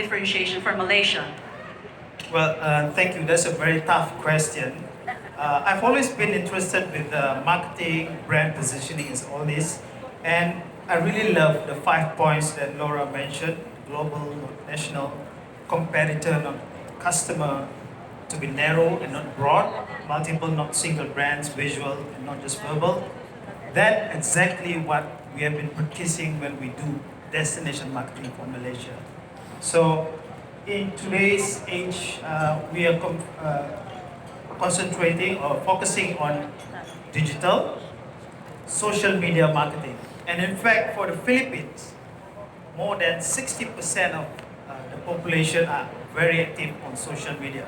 differentiation for Malaysia? Well, thank you. That's a very tough question. I've always been interested with marketing, brand positioning, and all this. And I really love the 5 points that Laura mentioned: global, not national, competitor, not customer, to be narrow and not broad, multiple, not single brands, visual and not just verbal. That's exactly what we have been practicing when we do destination marketing for Malaysia. So in today's age, we are concentrating or focusing on digital, social media marketing. And in fact, for the Philippines, more than 60% of the population are very active on social media.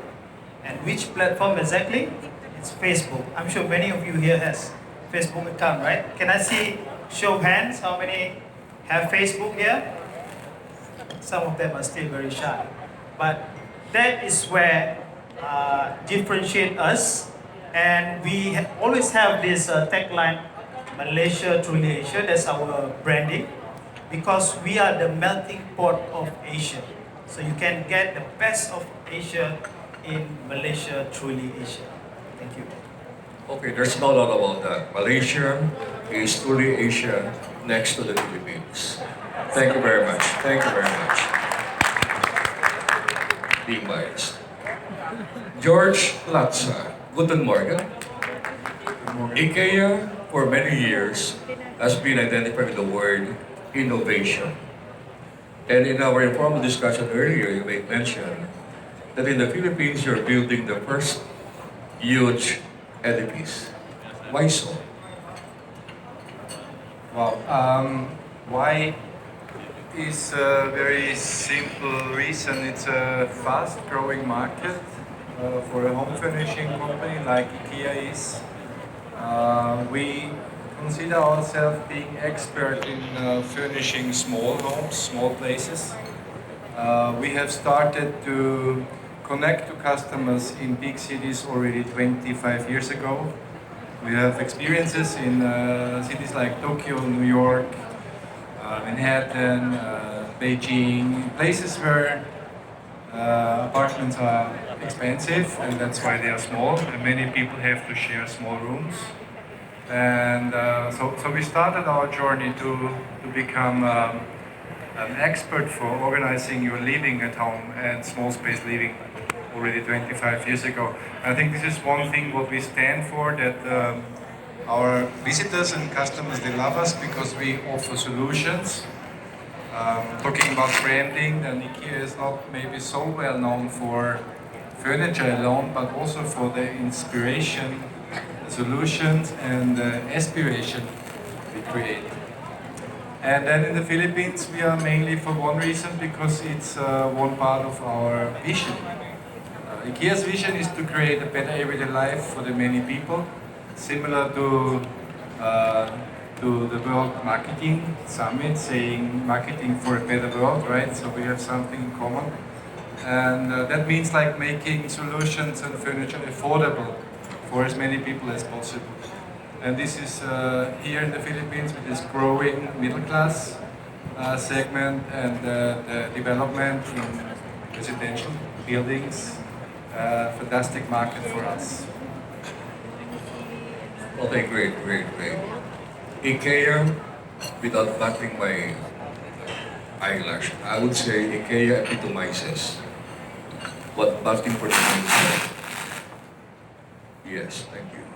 And which platform exactly? It's Facebook. I'm sure many of you here has Facebook account, right? Can I see show of hands? How many have Facebook here? Some of them are still very shy. But that is where differentiate us. And we always have this tagline, Malaysia, truly Asia. That's our branding. Because we are the melting pot of Asia. So you can get the best of Asia in Malaysia, truly Asia. Thank you. Okay, there's no doubt about that. Malaysia is truly Asia next to the Philippines. Thank you very much. Thank you very much. Being biased. George Latza, Guten Morgen. IKEA, for many years, has been identified with the word innovation. And in our informal discussion earlier, you made mention that in the Philippines, you're building the first huge edifice. Why so? Wow. Why is a very simple reason. It's a fast-growing market for a home furnishing company like IKEA is. We consider ourselves being expert in furnishing small homes, small places. We have started to connect to customers in big cities already 25 years ago. We have experiences in cities like Tokyo, New York, Manhattan, Beijing, places where apartments are expensive and that's why they are small and many people have to share small rooms. And so we started our journey to become an expert for organizing your living at home and small space living already 25 years ago. I think this is one thing what we stand for, that our visitors and customers, they love us because we offer solutions. Talking about branding, then IKEA is not maybe so well known for furniture alone, but also for the inspiration, the solutions and the aspiration we create. And then in the Philippines, we are mainly for one reason, because it's one part of our vision. IKEA's vision is to create a better everyday life for the many people, similar to the World Marketing Summit, saying marketing for a better world, right? So we have something in common. And that means like making solutions and furniture affordable for as many people as possible. And this is here in the Philippines with this growing middle class segment and the development in residential buildings. Fantastic market for us. Okay, great. IKEA, without batting my eyelash, I would say IKEA epitomizes what battling for the mind is. Yes, thank you.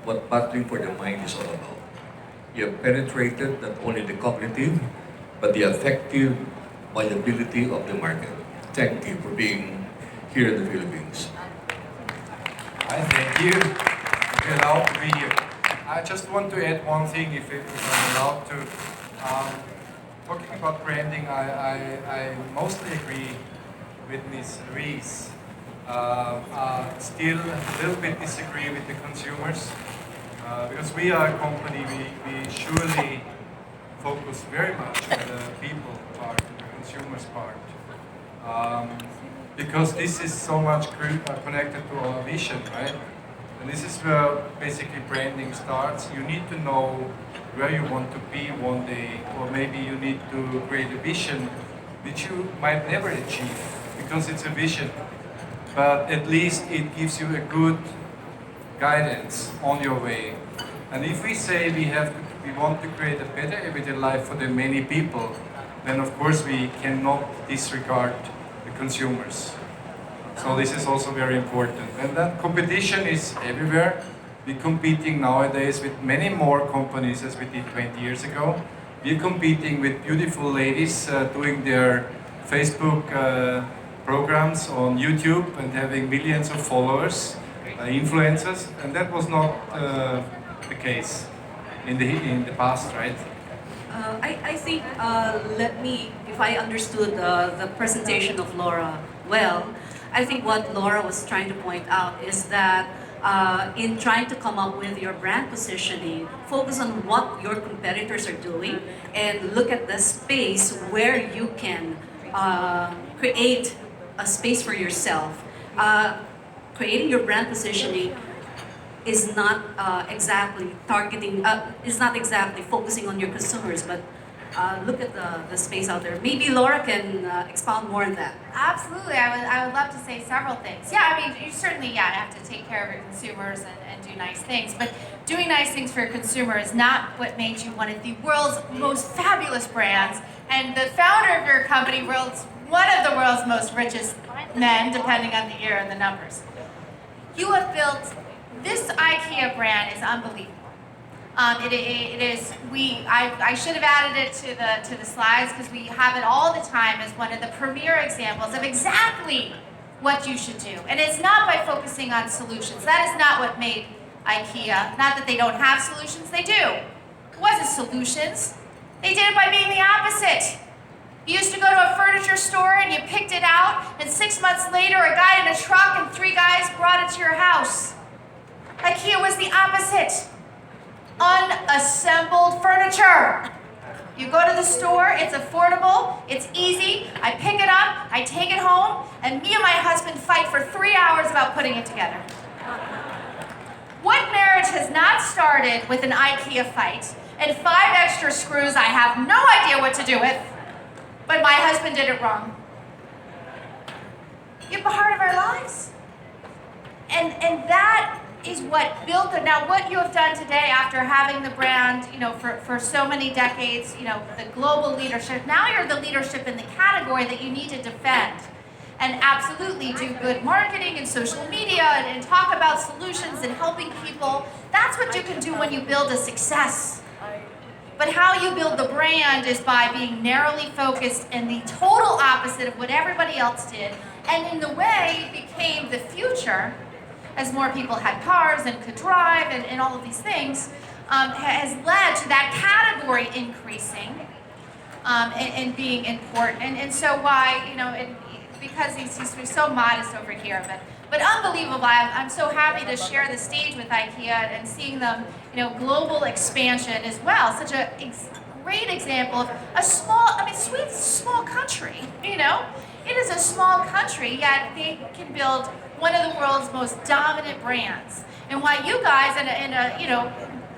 What battling for the mind is all about. You have penetrated not only the cognitive, but the affective viability of the market. Thank you for being here in the Philippines. I thank you. If you're allowed to be here. I just want to add one thing, if I'm allowed to. Talking about branding, I mostly agree with Ms. Rees. Still a little bit disagree with the consumers. Because we are a company, we surely focus very much on the people part, the consumers part. Because this is so much connected to our vision, right? And this is where basically branding starts. You need to know where you want to be one day, or maybe you need to create a vision which you might never achieve because it's a vision. But at least it gives you a good guidance on your way. And if we say we want to create a better everyday life for the many people, then of course we cannot disregard the consumers. So this is also very important. And that competition is everywhere. We're competing nowadays with many more companies as we did 20 years ago. We're competing with beautiful ladies doing their Facebook programs on YouTube and having millions of followers, influencers, and that was not the case in the past, right? I think, if I understood the presentation of Laura well, I think what Laura was trying to point out is that in trying to come up with your brand positioning, focus on what your competitors are doing and look at the space where you can create a space for yourself. Creating your brand positioning is not exactly focusing on your consumers, but look at the space out there. Maybe Laura can expound more on that. Absolutely, I would love to say several things. Yeah, I mean, you certainly have to take care of your consumers and do nice things, but doing nice things for your consumer is not what made you one of the world's most fabulous brands, and the founder of your company, one of the world's most richest men, depending on the year and the numbers. You have built, this IKEA brand is unbelievable. It is. I should have added it to the slides because we have it all the time as one of the premier examples of exactly what you should do. And it's not by focusing on solutions. That is not what made IKEA. Not that they don't have solutions, they do. It wasn't solutions. They did it by being the opposite. You used to go to a furniture store and you picked it out, and 6 months later a guy in a truck and 3 guys brought it to your house. IKEA was the opposite. Unassembled furniture. You go to the store, it's affordable, it's easy, I pick it up, I take it home, and me and my husband fight for 3 hours about putting it together. What marriage has not started with an IKEA fight and 5 extra screws I have no idea what to do with, but my husband did it wrong? You're part of our lives. And that is what built it. Now, what you have done today after having the brand, for so many decades, the global leadership, now you're the leadership in the category that you need to defend. And absolutely do good marketing and social media and talk about solutions and helping people. That's what you can do when you build a success. But how you build the brand is by being narrowly focused and the total opposite of what everybody else did. And in the way became the future, as more people had cars and could drive and all of these things, has led to that category increasing and being important. And so why, because he's so modest over here, but unbelievable. I'm so happy to share the stage with IKEA and seeing them, global expansion as well. Such a great example of Sweden's a small country, It is a small country, yet they can build one of the world's most dominant brands. And why you guys in a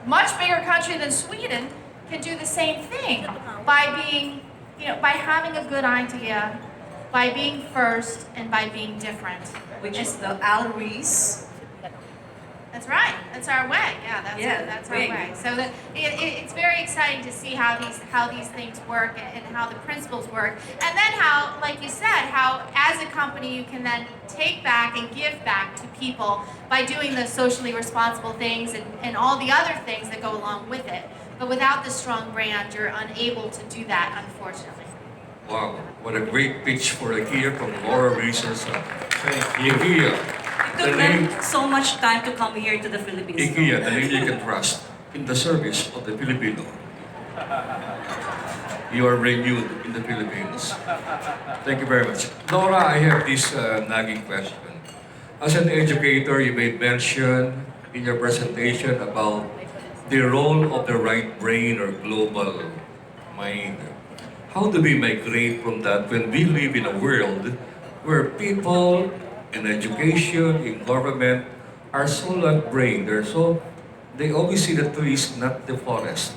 much bigger country than Sweden can do the same thing by being, by having a good idea, by being first, and by being different. Which is the Al Rees. That's right. That's our way. Yeah, that's our way. So it's very exciting to see how these things work and how the principles work, and then how, like you said, how as a company you can then take back and give back to people by doing the socially responsible things and all the other things that go along with it. But without the strong brand, you're unable to do that, unfortunately. Wow, what a great pitch for IKEA from Laura Reese's. Thank you. IKEA. It took them so much time to come here to the Philippines. IKEA, the name you can trust in the service of the Filipino. You are renewed in the Philippines. Thank you very much. Laura, I have this nagging question. As an educator, you made mention in your presentation about the role of the right brain or global mind. How do we migrate from that when we live in a world where people in education, in government, are so left-brained? They always see the trees, not the forest.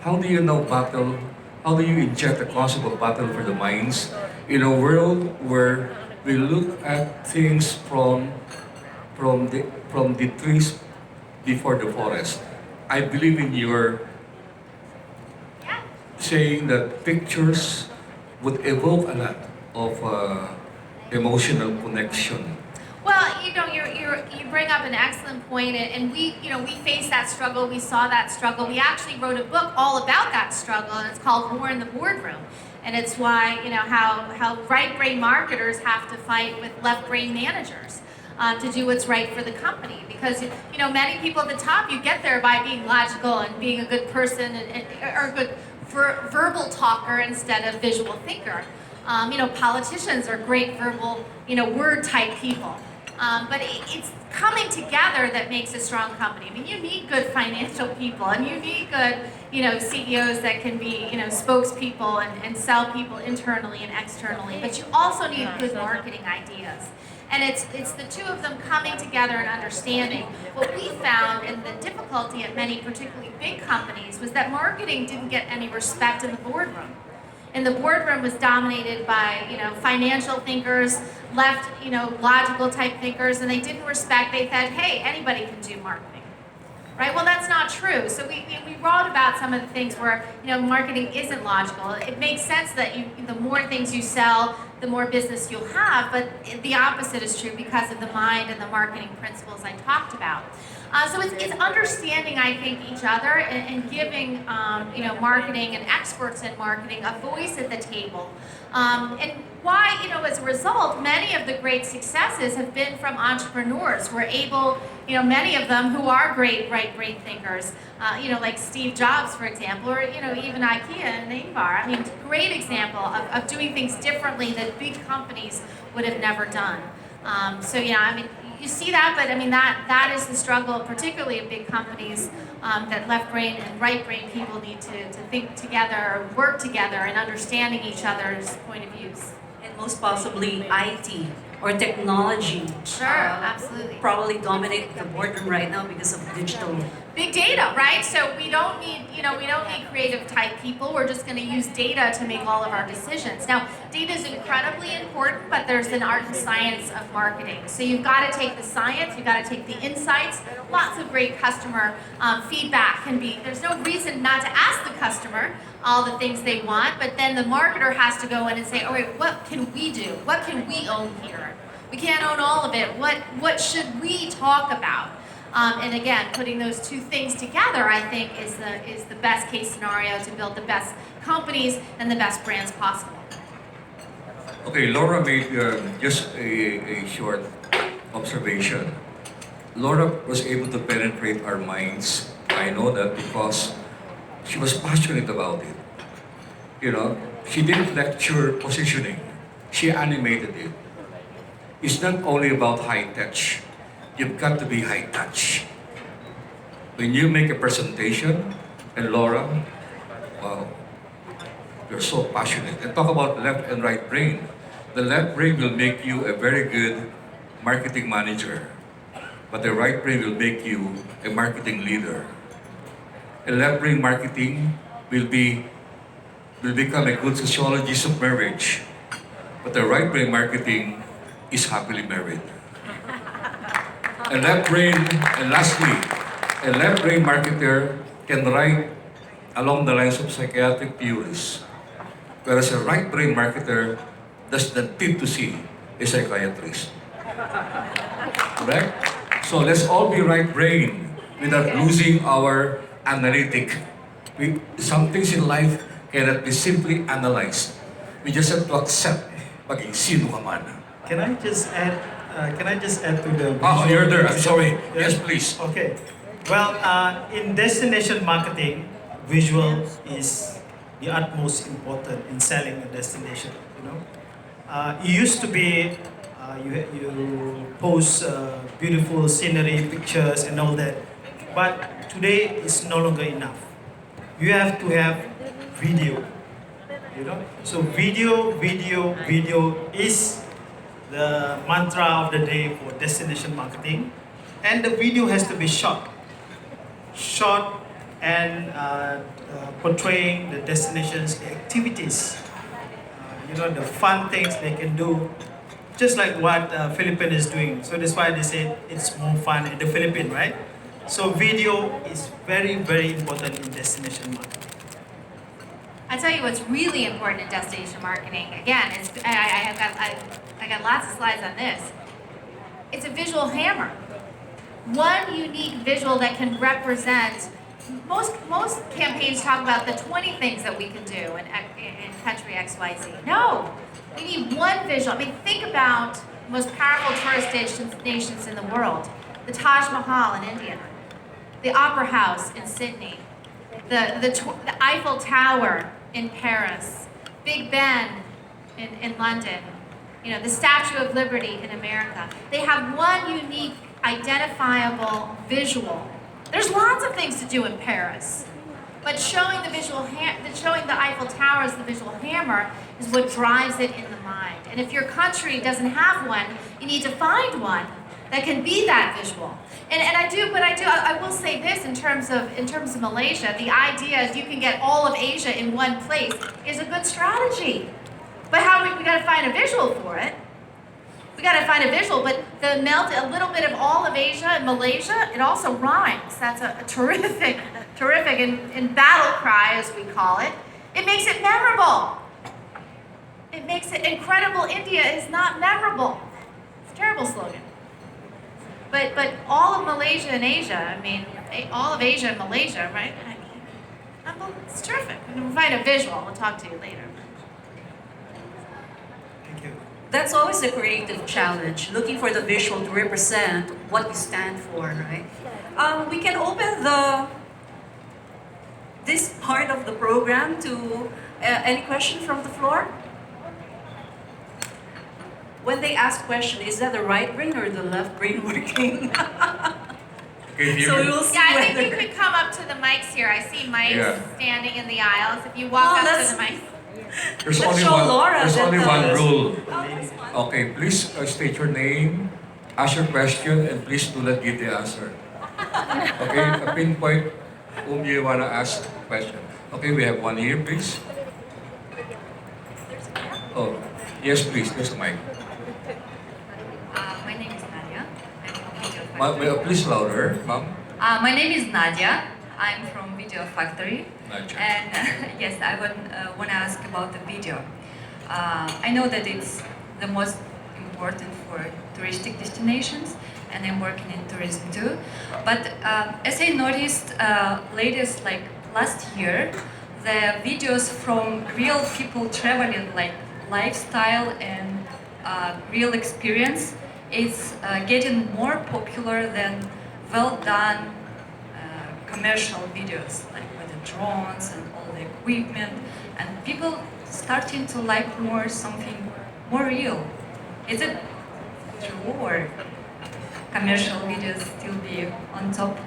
How do you now battle How do you inject the concept of battle for the minds in a world where we look at things from the trees before the forest? I believe in your Yeah. saying that pictures would evoke a lot of emotional connection. Well, you bring up an excellent point, and we faced that struggle. We saw that struggle. We actually wrote a book all about that struggle, and it's called War in the Boardroom. And it's why how right brain marketers have to fight with left brain managers to do what's right for the company. Because many people at the top, you get there by being logical and being a good person or a good verbal talker instead of visual thinker. Politicians are great verbal, word type people. But it's coming together that makes a strong company. I mean, you need good financial people, and you need good, CEOs that can be, spokespeople and sell people internally and externally. But you also need good marketing ideas. And it's the two of them coming together and understanding. What we found, and the difficulty at many particularly big companies, was that marketing didn't get any respect in the boardroom. And the boardroom was dominated by, financial thinkers, left, logical type thinkers, and they didn't respect, they said, hey, anybody can do marketing. Right? Well, that's not true. So we wrote about some of the things where, marketing isn't logical. It makes sense that the more things you sell, the more business you'll have, but the opposite is true because of the mind and the marketing principles I talked about. So it's understanding, I think, each other and giving, marketing and experts in marketing a voice at the table. And why, as a result, many of the great successes have been from entrepreneurs who are able, many of them who are great right brain thinkers, like Steve Jobs, for example, or, even IKEA and Ingvar. I mean, great example of doing things differently that big companies would have never done. You see that, but that is the struggle, particularly in big companies, that left brain and right brain people need to think together, work together, and understanding each other's point of views. And most possibly IT or technology. Sure, absolutely. Probably dominate the boardroom right now because of digital. Big data, right? So we don't need, creative type people. We're just going to use data to make all of our decisions. Now, data is incredibly important, but there's an art and science of marketing. So you've got to take the science, you've got to take the insights. Lots of great customer feedback can be. There's no reason not to ask the customer all the things they want, but then the marketer has to go in and say, all right, what can we do? What can we own here? We can't own all of it. What should we talk about? And again, putting those two things together, I think, is the best case scenario to build the best companies and the best brands possible. Okay, Laura made just a short observation. Laura was able to penetrate our minds. I know that because she was passionate about it. She didn't lecture positioning. She animated it. It's not only about high touch. You've got to be high touch. When you make a presentation, and Laura, wow, you're so passionate. And talk about left and right brain. The left brain will make you a very good marketing manager, but the right brain will make you a marketing leader. A left brain marketing will become a good sociologist of marriage, but the right brain marketing is happily married. And lastly, a left brain marketer can write along the lines of psychiatric theories, whereas a right brain marketer does not need to see a psychiatrist. Correct? So let's all be right brain without losing our analytic. Some things in life cannot be simply analyzed. We just have to accept maging sino ka man. Can I just add to the Oh, you're there. I'm sorry. Yeah? Yes, please. Okay. Well, in destination marketing, visual is the utmost important in selling a destination. It used to be you post beautiful scenery, pictures, and all that, but today it's no longer enough. You have to have video. So video is the mantra of the day for destination marketing, and the video has to be short and portraying the destinations, the activities, the fun things they can do, just like what Philippines is doing. So that's why they say it's more fun in the Philippines, right? So video is very, very important in destination marketing. I tell you what's really important in destination marketing. Again, I got lots of slides on this. It's a visual hammer. One unique visual that can represent. Most campaigns talk about the 20 things that we can do in country XYZ. No, we need one visual. I mean, think about the most powerful tourist destinations in the world: the Taj Mahal in India, the Opera House in Sydney, the Eiffel Tower in Paris, Big Ben in London, the Statue of Liberty in America. They have one unique, identifiable visual. There's lots of things to do in Paris, but showing the Eiffel Tower as the visual hammer is what drives it in the mind. And if your country doesn't have one, you need to find one that can be that visual. And I will say this in terms of Malaysia, the idea is you can get all of Asia in one place is a good strategy. But we got to find a visual for it. We got to find a visual, but a little bit of all of Asia and Malaysia, it also rhymes. That's a terrific, in battle cry, as we call it. It makes it memorable. It makes it incredible. India is not memorable. It's a terrible slogan. But all of Malaysia and Asia, all of Asia and Malaysia, right? It's terrific. We'll find a visual. We'll talk to you later. Thank you. That's always a creative challenge, looking for the visual to represent what you stand for, right? We can open this part of the program to any question from the floor. When they ask question, is that the right brain or the left brain working? So we will see. Yeah, I think you could come up to the mics here. I see mics standing in the aisles. If you walk up to the mics. There's Let's only show one. Laura There's that only the- one rule. Oh, that's fine. Okay, please state your name, ask your question, and please do not give the answer. Okay, pinpoint whom you wanna ask question. Okay, we have one here, please. Oh, yes, please. There's a mic. My name is Nadia. I'm from Video Factory. Please louder, ma'am. My name is Nadia. I'm from Video Factory. Nadia. And yes, I want to ask about the video. I know that it's the most important for touristic destinations, and I'm working in tourism too. But as I noticed, like last year, the videos from real people traveling, like lifestyle and real experience, is getting more popular than well done commercial videos, like with the drones and all the equipment, and people starting to like something more real. Is it true, or commercial videos still be on top?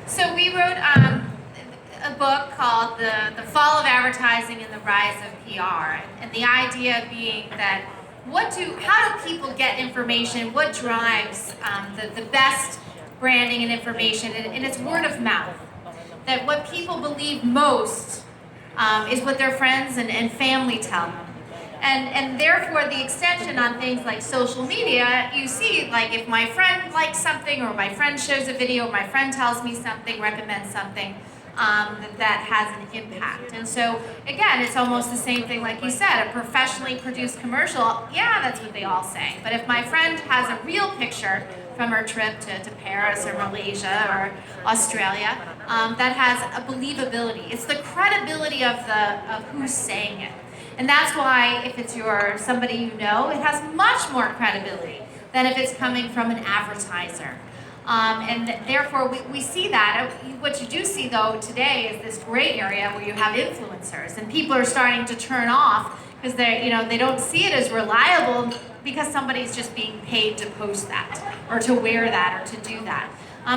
So we wrote a book called the Fall of Advertising and the Rise of PR, and the idea being that how do people get information? What drives the best branding and information? And it's word of mouth. That what people believe most is what their friends and family tell them. And therefore, the extension on things like social media, you see, like if my friend likes something, or my friend shows a video, or my friend tells me something, recommends something, that has an impact. And so, again, it's almost the same thing like you said, a professionally produced commercial, yeah, that's what they all say. But if my friend has a real picture from her trip to Paris or Malaysia or Australia, that has a believability. It's the credibility of who's saying it. And that's why if it's somebody you know, it has much more credibility than if it's coming from an advertiser. And therefore, we see that. What you do see, though, today is this gray area where you have influencers, and people are starting to turn off because they don't see it as reliable because somebody's just being paid to post that, or to wear that, or to do that.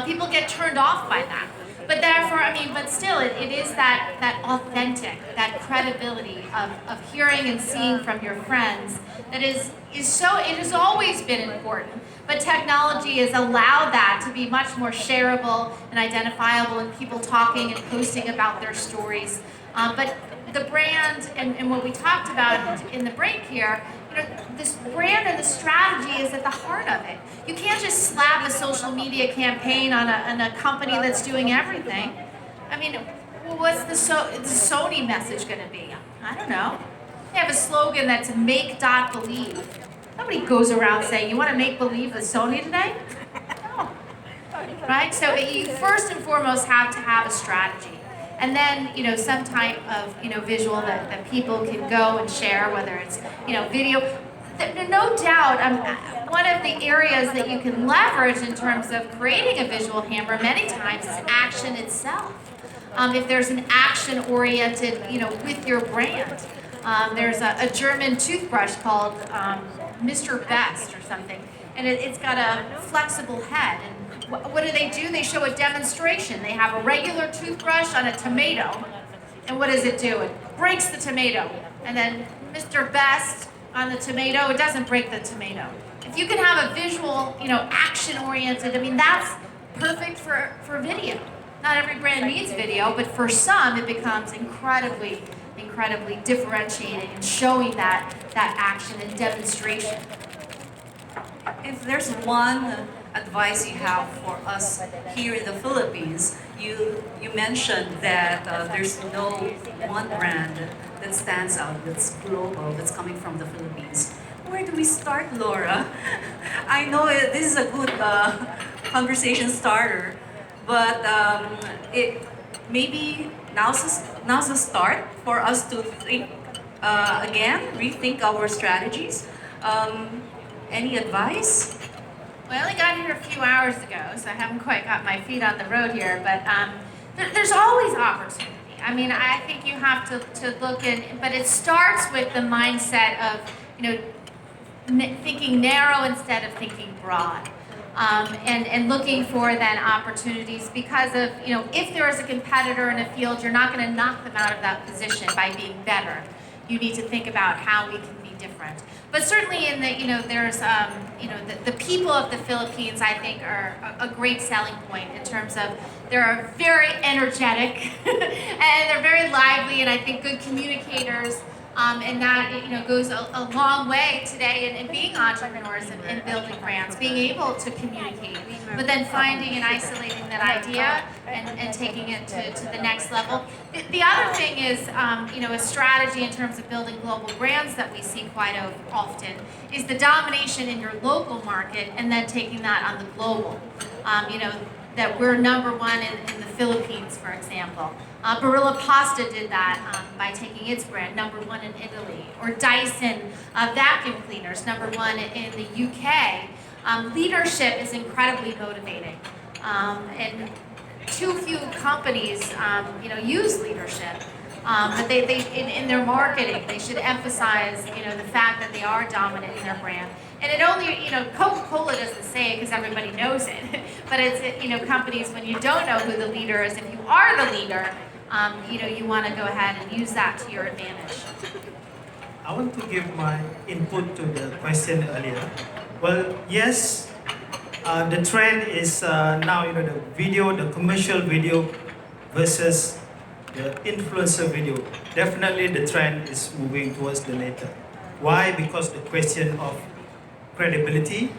People get turned off by that. But therefore, I mean, but still, it is that authentic, that credibility of hearing and seeing from your friends that is so, it has always been important. But technology has allowed that to be much more shareable and identifiable, and people talking and posting about their stories. But the brand and what we talked about in the break here, you know, this brand and the strategy is at the heart of it. You can't just slap a social media campaign on a company that's doing everything. I mean, what's the Sony message going to be? I don't know. They have a slogan that's make.believe. Nobody goes around saying, you want to make believe with Sony today? No. Right? So you first and foremost have to have a strategy. And then, you know, some type of, you know, visual that people can go and share, whether it's, you know, video. No doubt, one of the areas that you can leverage in terms of creating a visual hammer many times is action itself. If there's an action-oriented, you know, with your brand. There's a German toothbrush called Mr. Best or something, and it's got a flexible head. And what do? They show a demonstration. They have a regular toothbrush on a tomato, and what does it do? It breaks the tomato. And then Mr. Best on the tomato, it doesn't break the tomato. If you can have a visual, you know, action-oriented, I mean, that's perfect for video. Not every brand needs video, but for some, it becomes incredibly differentiating and showing that action and demonstration. If there's one advice you have for us here in the Philippines, you mentioned that there's no one brand that stands out, that's global, that's coming from the Philippines. Where do we start, Laura? I know this is a good conversation starter, but maybe now's the start for us to think again, rethink our strategies. Any advice? Well, I only got here a few hours ago, so I haven't quite got my feet on the road here, but there's always opportunity. I mean, I think you have to look in, but it starts with the mindset of, you know, thinking narrow instead of thinking broad. And looking for then opportunities because of, you know, if there is a competitor in a field, you're not going to knock them out of that position by being better. You need to think about how we can be different. But certainly in the, you know, there's, you know, the people of the Philippines, I think, are a great selling point in terms of they're very energetic and they're very lively and I think good communicators. And that, you know, goes a long way today in being entrepreneurs and building brands, being able to communicate, but then finding and isolating that idea and taking it to the next level. The other thing is, you know, a strategy in terms of building global brands that we see quite often is the domination in your local market and then taking that on the global. You know, that we're number one in the Philippines, for example. Barilla Pasta did that by taking its brand, number one in Italy. Or Dyson vacuum cleaners, number one in the UK. Leadership is incredibly motivating. And too few companies, you know, use leadership. But they in their marketing, they should emphasize, you know, the fact that they are dominant in their brand. And it only, you know, Coca-Cola doesn't say it because everybody knows it. But it's, you know, companies, when you don't know who the leader is, if you are the leader, you know, you want to go ahead and use that to your advantage. I want to give my input to the question earlier. Well, yes, the trend is now, you know, the video, the commercial video versus the influencer video. Definitely the trend is moving towards the latter. Why? Because the question of credibility,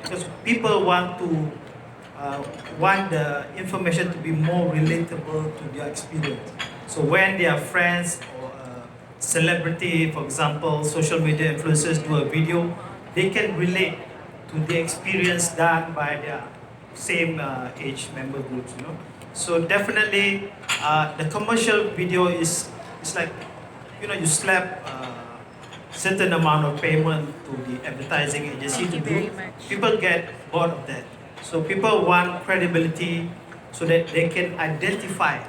because people want to want the information to be more relatable to their experience. So when their friends or celebrity, for example, social media influencers do a video, they can relate to the experience done by their same age member groups, you know. So definitely the commercial video is like, you know, you slap certain amount of payment to the advertising agency to do. People get bored of that. So people want credibility so that they can identify,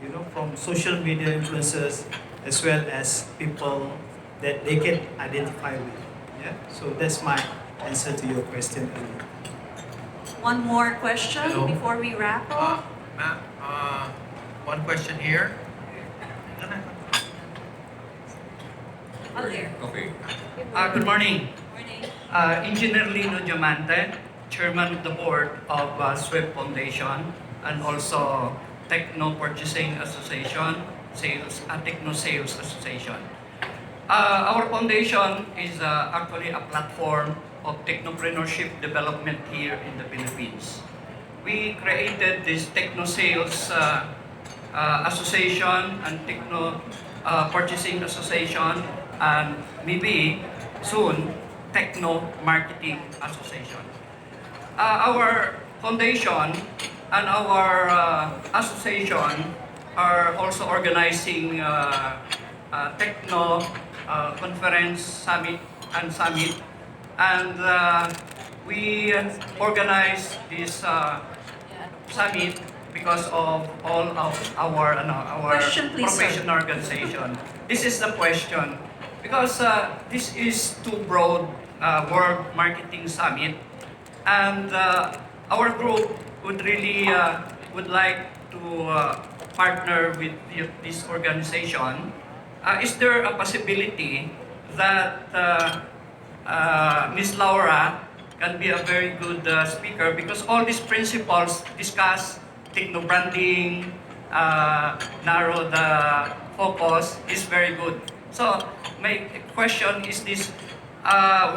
you know, from social media influencers as well as people that they can identify with. Yeah. So that's my answer to your question earlier. One more question Hello. before we wrap up. Ma'am, One question here. Oh, there. Okay. Good morning. Morning. Engineer Lino Diamante, Chairman of the Board of SWIFT Foundation and also Techno Purchasing Association, Techno Sales Association. Our foundation is actually a platform of technopreneurship development here in the Philippines. We created this Techno Sales Association and Techno Purchasing Association and maybe soon Techno Marketing Association. Our foundation and our association are also organizing Techno Conference Summit and we organize this summit because of all of our Question, please, sir. professional organization. This is the question because this is too broad World Marketing Summit, and our group would really would like to partner with this organization. Is there a possibility that Ms. Laura can be a very good speaker because all these principles discuss techno branding, narrow the focus is very good. So my question is this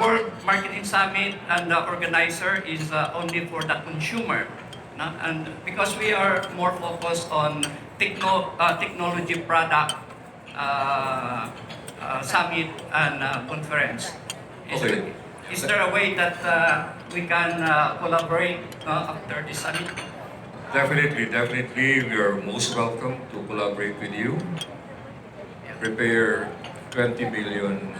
World Marketing Summit and the organizer is only for the consumer, no? And because we are more focused on technology product summit and conference. Okay. Is there a way that we can collaborate after this summit? Definitely, we are most welcome to collaborate with you. Prepare 20 million